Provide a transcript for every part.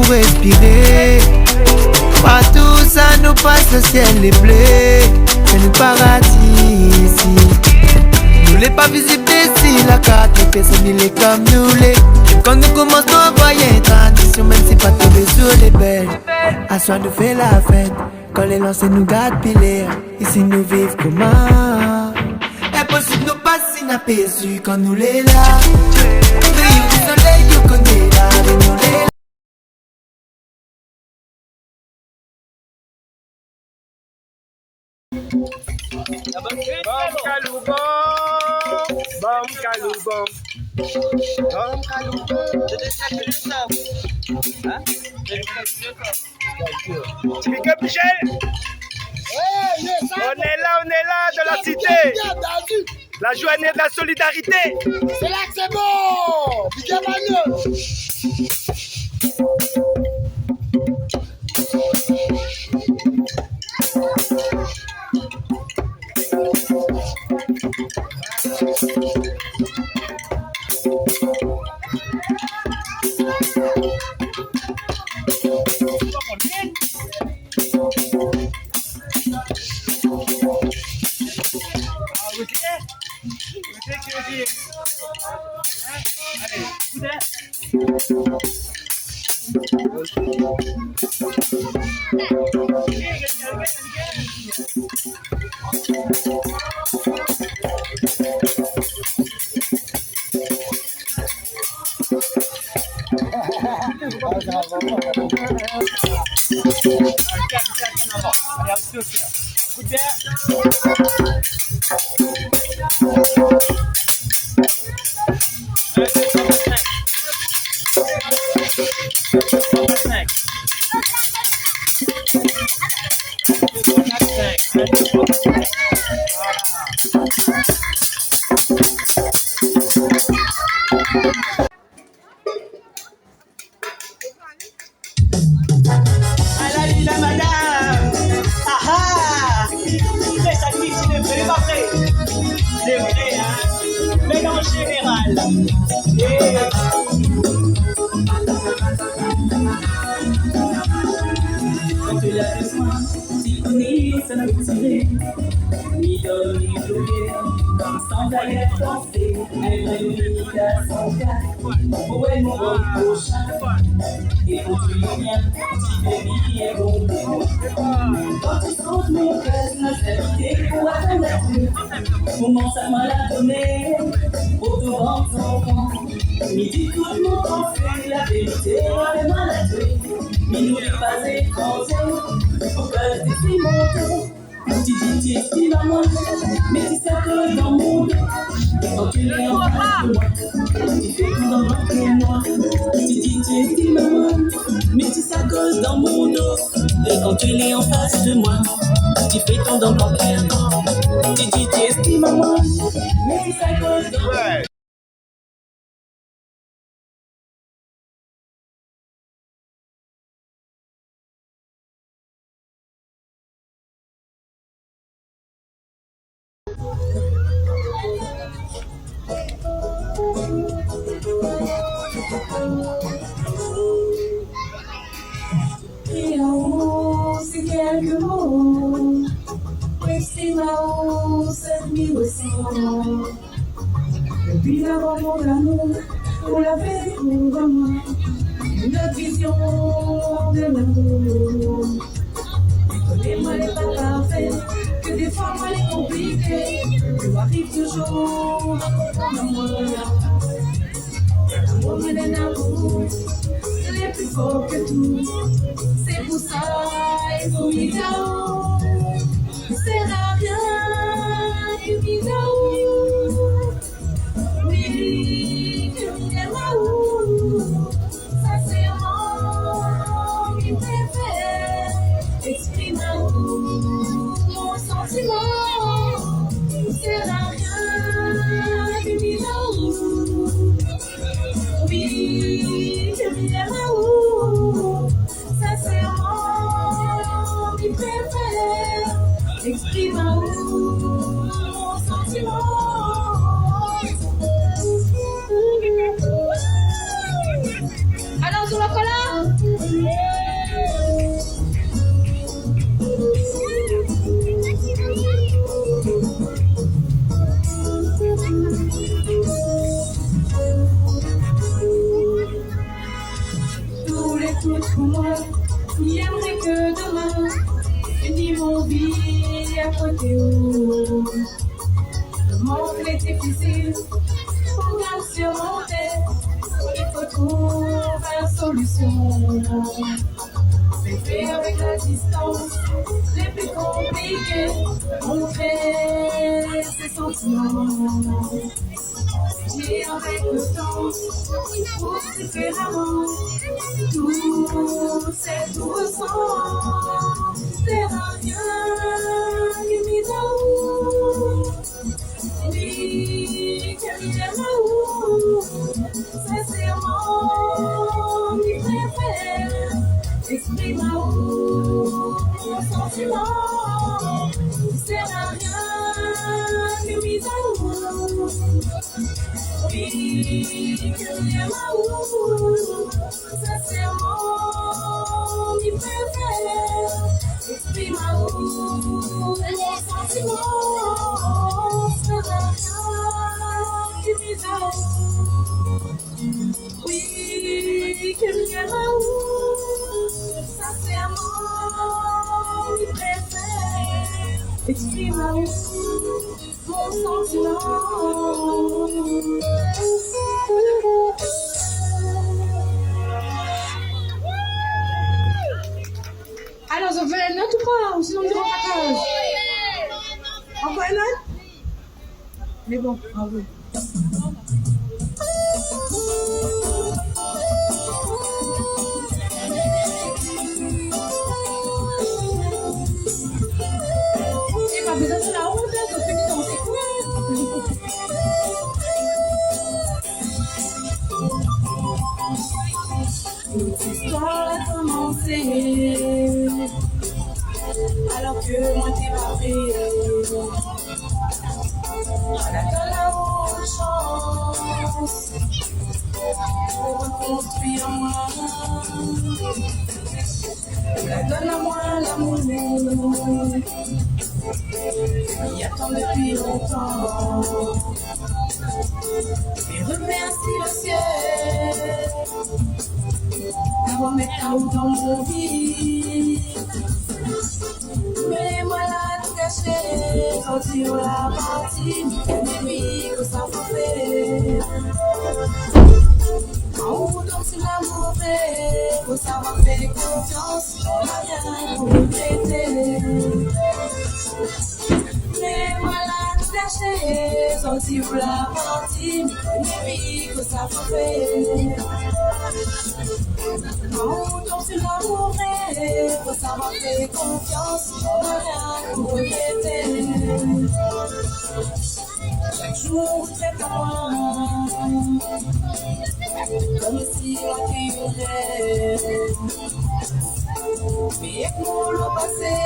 respirer. Partout ça nous passe, le ciel est bleu. C'est le paradis ici. Nous les pas visibles d'ici, la carte, les personnes il est comme nous les. Quand nous commençons à envoyer transition, même si pas tomber sur les belles. À soi nous fait la fête, quand les lancers nous gardent pilés. Ici nous vivons comment? Impossible nous passer inaperçus quand nous les là. Veillons du soleil, nous connaît là, nous les là. Bam kalou bam. Bam kalou bam. Big up Michel. On est là de la cité. La journée de la solidarité. C'est là que c'est bon. Big up à nous. Comment ça m'a la donné pour te rendre son camp. Midi tout le monde en fait la vérité, on est malade. Mais nous n'est pas étrangers, pour que tu t'y montes. Tu estimes à moi, mais tu sais que dans mon dos. Et quand tu es en face de moi, tu fais tout dans mon moi. Tu estimes à moi, mais tu sais que dans mon dos. Et quand tu es en face de moi, tu fais ton dans mon cœur. Tu estimes à moi, mais tu sais que dans mon dos. Et en haut, c'est quelques mots. C'est là-haut, cette nuit aussi. Depuis d'abord mon amour, on l'avait pour moi. Notre vision de l'amour. Connais-moi les pas parfaits, que des fois moi les compliqués. Tout arrive toujours dans mon l'amour, mais l'amour, c'est plus fort que tout. C'est pour ça, il faut m'y dire. C'est à rien, il m'y dire. Oui, il m'y dire. Ça c'est mon qui préfère. Exprime mon sentiment. C'est à rien, il m'y dire. Oui, je m'y dire. Ça c'est mon qui préfère. Exprime mon sentiment. Alors sur le collant. météo. Le monde est difficile, pour bien surmonter, il faut trouver une solution. C'est avec la distance, les plus compliqués, montrer ses sentiments. Et avec le temps, pour différemment, tout c'est tout ressent. C'est rien qui m'y donne. Ni que m'y aime où, sincèrement, qui préfère. Exprime mon sentiment, c'est rien que mis à où. Oui, que m'aime où, sincèrement, qui préfère. Exprime mon sentiment, c'est rien que mis à où. Oui, que m'aime où. Sincèrement, il préfère exprimer mon sentiment. Alors, on veut une note ou pas? Ou sinon, on dit en cage. Encore une note? Mais bon, bravo. L'histoire a commencé alors que moi t'es pas prêt. On attend la haute chance pour reconstruire moi. Donne à moi l'amour qui attend depuis longtemps. Et remercie le ciel d'avoir mis out dans mon vie. Mais moi là tout caché, sortir la partie, mais que ça fait. En haut donc c'est l'amour fait, faut savoir faire confiance, on n'a rien pour regretter. Mais voilà tout caché, sortir la partie, mais que ça fait. En haut donc c'est l'amour fait, faut savoir faire confiance, on n'a rien pour regretter. Chaque jour très loin, comme si on vivrait. Mais pour le passé,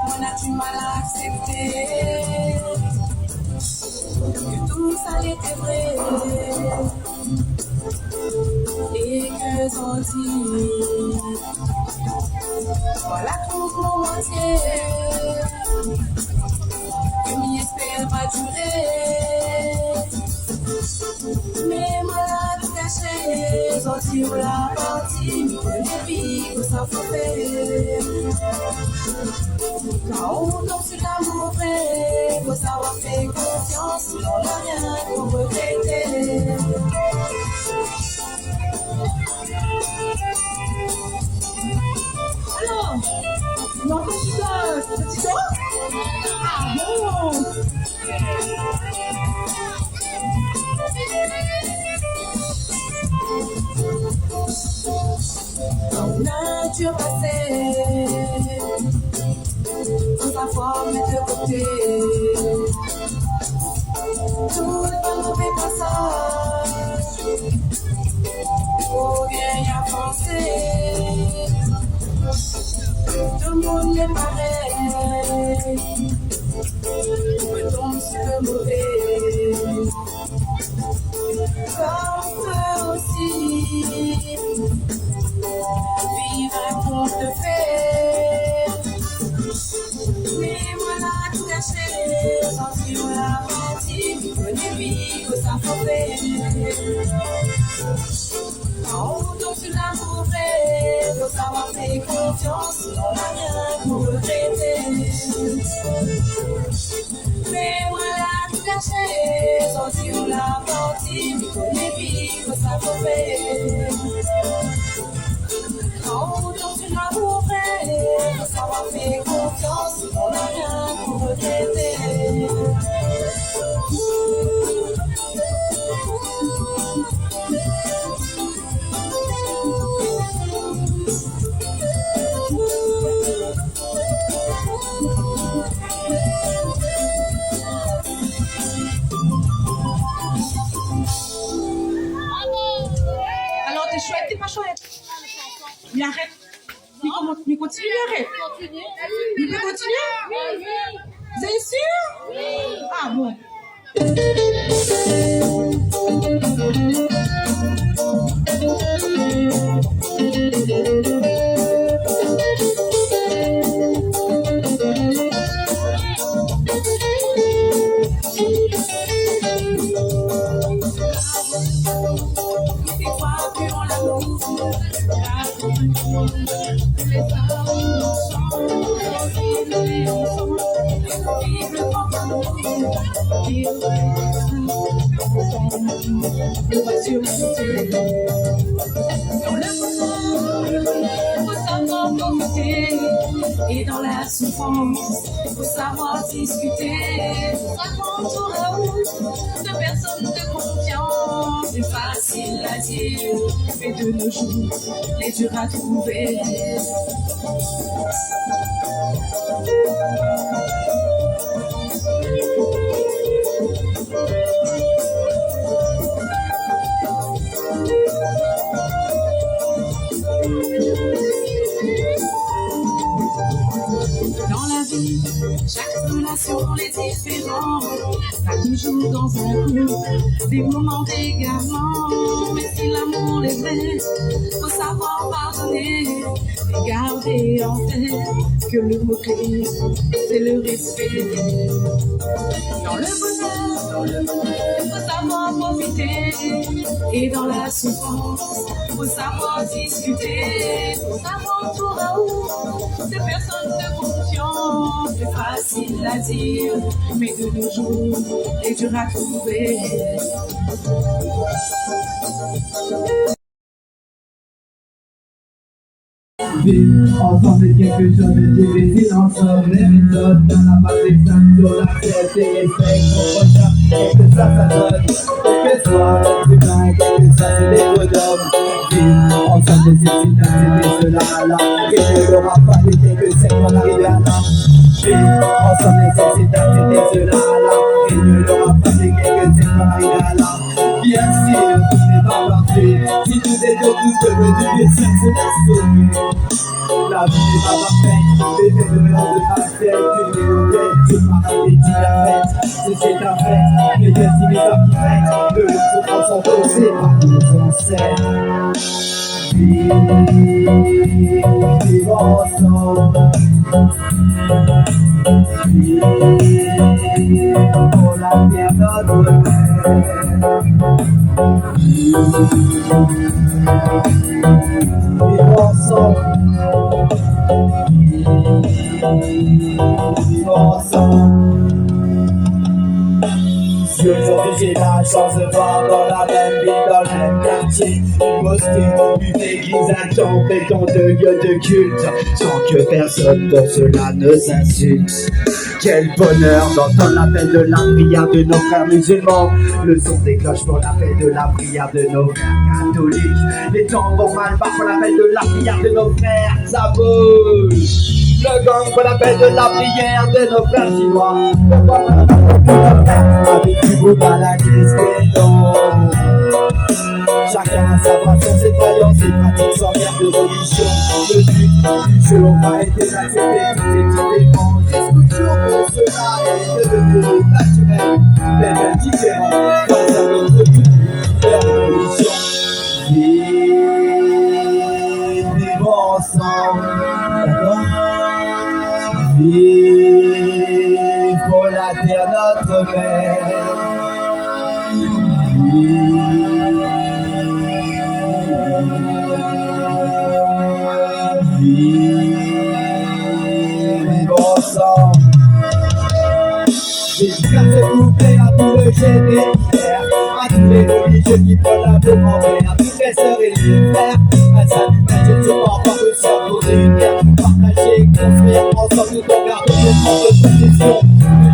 on a du mal à accepter que tout ça était vrai et que t'en dis. Voilà tout mon moitié. Que m'y espère pas durer. Mais malade caché, sortir la partie, les filles que ça fait. Quand on tombe sur l'amour vrai, faut savoir faire confiance, on n'a rien pour regretter. Alors, non, petit doigt. Ah bon. Dans nature passée, sans savoir mettre de côté, tout le mauvais passage, faut bien y avancer. Tout le monde est pareil, on tombe sur le mauvais. Comme on peut aussi vivre un conte de fées. Mais voilà tout caché, sentir la partie, on est vivre ça fait. Donc sur l'amour vrai, faut savoir faire confiance, on n'a rien pour regretter. Mais voilà tout lâché, sorti on l'a parti, mais qu'on est vivre, ça faut faire. Donc sur l'amour vrai, faut savoir faire confiance, on n'a rien pour regretter. Alors, t'es chouette, t'es pas chouette. Mais arrête. Mais continue, arrête. Il peut continuer? Vous êtes sûr? Oui. Ah bon. Et dans la souffrance, il faut savoir discuter. Raconte au raout de personnes de confiance. C'est facile à dire, mais de nos jours, les durs à trouver. Chaque relation est différente, pas toujours dans un couple, des moments d'égarement. Mais si l'amour est vrai, faut savoir pardonner et garder en tête que le mot-clé, c'est le respect. Dans le bonheur, faut savoir profiter, et dans la souffrance, faut savoir discuter. Faut savoir tout à haut, des personnes de confiance. C'est facile à dire, mais de nos jours, est dur à trouver. Ensemble quelque chose de difficile ensemble. Les méthodes dans la base d'examen sur la tête et les faits qu'on recherche. Et que ça donne, quel que soit le bien, quel que ça c'est des bonhommes. Vivre ensemble des efficaces, c'était cela là. Et ne l'aura pas été que c'est qu'on arrive à là. Vivre ensemble des efficaces, c'était cela là. Et ne l'aura pas été que c'est qu'on arrive à là. Bien sûr, tout n'est pas parfait. Si nous étions tous devenus des sexes, c'est la sauver. La vie n'est pas parfaite, les faits de mélange de pastels, tu es au tête, tu m'as dit la fête, c'est ta fête, les destins n'est pas qui de l'autre sont posés par nos ancêtres. Vivre ensemble, vivre pour la terre notre vivre ensemble. Vivre ensemble. Si aujourd'hui j'ai la chance de voir dans la même ville, dans le même quartier, une mosquée, une église, un temple et tant de lieux de culte, sans que personne pour cela ne s'insulte. Quel bonheur d'entendre l'appel de la prière de nos frères musulmans, le son des cloches pour l'appel de la prière de nos frères catholiques, les tambours malbars pour l'appel de la prière de nos frères, ça bouge. Le gang pour l'appel de la prière de nos frères chinois, avec du bout à la non. Chacun a sa façon, ses croyances, ses pratiques sans guerre de religion. Le but du jeu aura été d'accepter toutes ces différences. Jusqu'au pour cela est devenu naturel, mais même différent dans un autre but, faire religion. Vivre ensemble, d'accord? Vivre pour la terre notre mère. Dédicace ce couplet à tout le généraire, à tous les religieux qui prennent la peau en verre, à toutes les sœurs et les frères. Un salutation sur encore le cerveau réunir, partager, construire ensemble tout en gardant le temps de possession.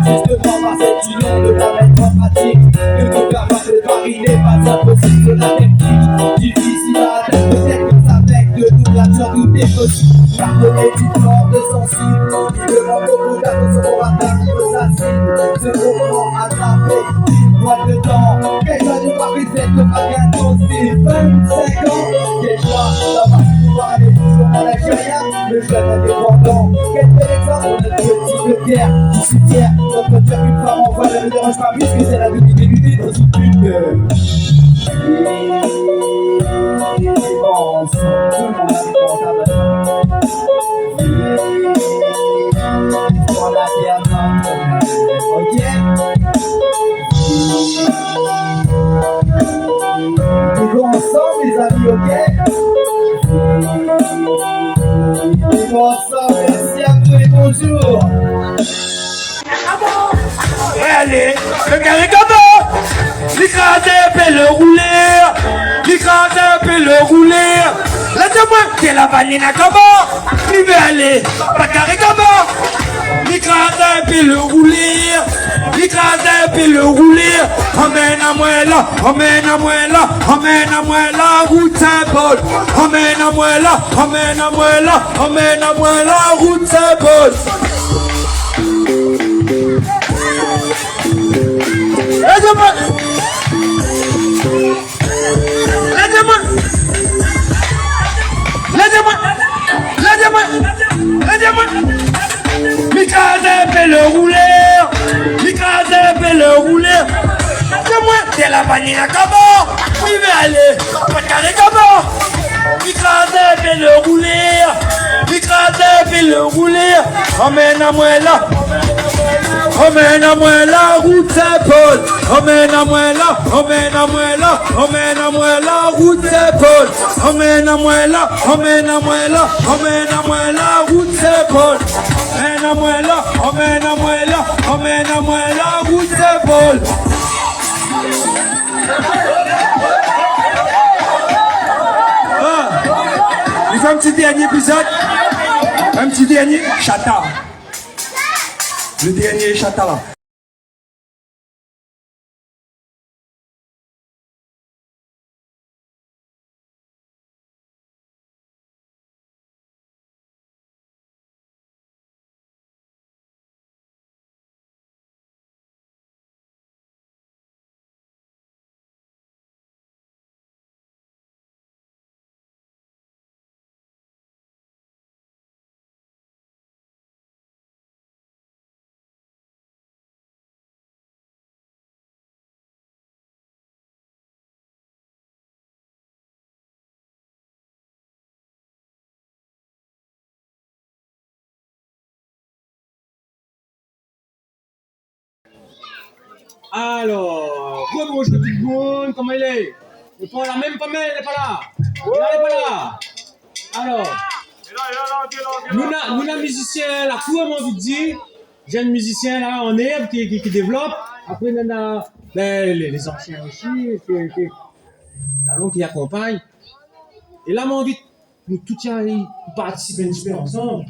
Justement par cette union de la mettre en pratique, que tout capable de Paris n'est pas impossible, c'est la technique difficile à atteindre, peut-être que ça avec de double action tout est possible. Pardonnez toute forme de sensible, il demande beaucoup d'attention pour atteindre sa cible. Ce moment attrapé, une boîte de temps, quelqu'un du Paris fait que pas bientôt c'est 25 ans. Quelle joie d'avoir pu pouvoir aller toujours en Algérie, le jeune indépendant. Quel bel exemple de notre petit pierre, je suis fier, notre voiture qu'une femme envoie ne me dérange pas puisque c'est la vie des luttes dans une pute. Pour la terre, ok. Vivons ensemble les amis, ok. Vivons ensemble, merci à vous et bonjour. Allez, le carré comment? L'écraser, peut le rouler. L'écraser, peut le rouler. Laisse-moi, c'est la vanille à comment? Il veut aller, pas carré comment? L'écraser, peut le rouler. L'écraser, peut le rouler. Emmène à moi là, emmène à moi là, emmène à moi là, route Saint-Paul. Emmène à moi là, emmène à moi là, emmène à moi là, route Saint-Paul. Laissez-moi. Laissez-moi. Laissez-moi. Laissez-moi. Laissez-moi. L'écraser, peut le rouler. L'écraser, peut le rouler. Laissez-moi. C'est la vanille à comment? Il veut aller. Pas de carré comment? L'écraser, peut le rouler. L'écraser, peut le rouler. Emmène à moi là. Emmène à moi la route Saint-Paul. Emmène à moi là, emmène à moi là, emmène à moi la route Saint-Paul. Emmène à moi là, emmène à moi là, emmène à moi la route Saint-Paul. Emmène à moi là, emmène à moi là, emmène à moi la route Saint-Paul. Il faut un petit dernier épisode. Un petit dernier. Chata. Le dernier chata là. Alors, bonjour tout le monde, comment il est? Je prends la même pommelle, elle n'est pas là. Elle n'est pas là. Alors, nous avons musicien, là, tout le monde dit, j'ai un musicien là en herbe qui développe. Après, nous avons les anciens aussi, la langue qui accompagne. Et là, on dit, nous tous participer un petit peu ensemble.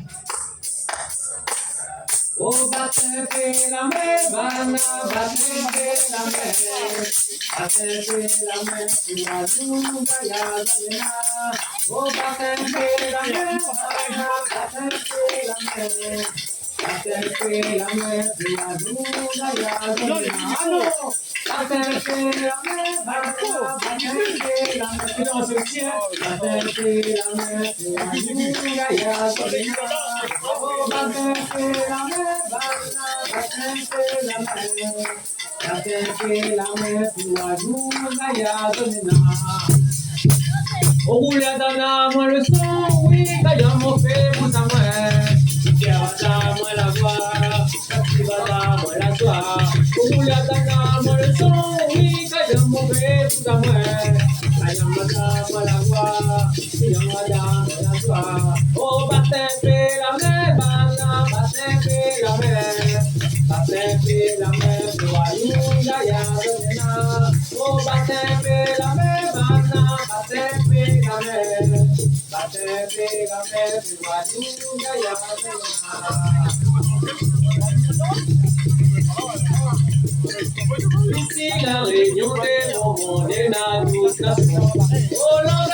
Oh, battez la mer, bana, battez la mer, battez la mer, tu as tout gagné. Oh, battez la mer, bana, battez la mer, battez la mer, tu as tout gagné. Battez la mer, bana, battez la mer, tu danses le ciel, battez la mer, tu as tout gagné. Oh, battez la mer. Au roule d'Anna, moi le son, oui, d'ailleurs mon fait vous à moi. Qui va à moi la voix, qui va à moi la joie. Au roule d'Anna, moi le son, oui, d'ailleurs mon fait vous à moi. D'ailleurs moi la voix, qui va à moi la joie. Oh, battez la mer, bana, battez la mer, battez la mer. Ici la réunion des moments des nations. Oh,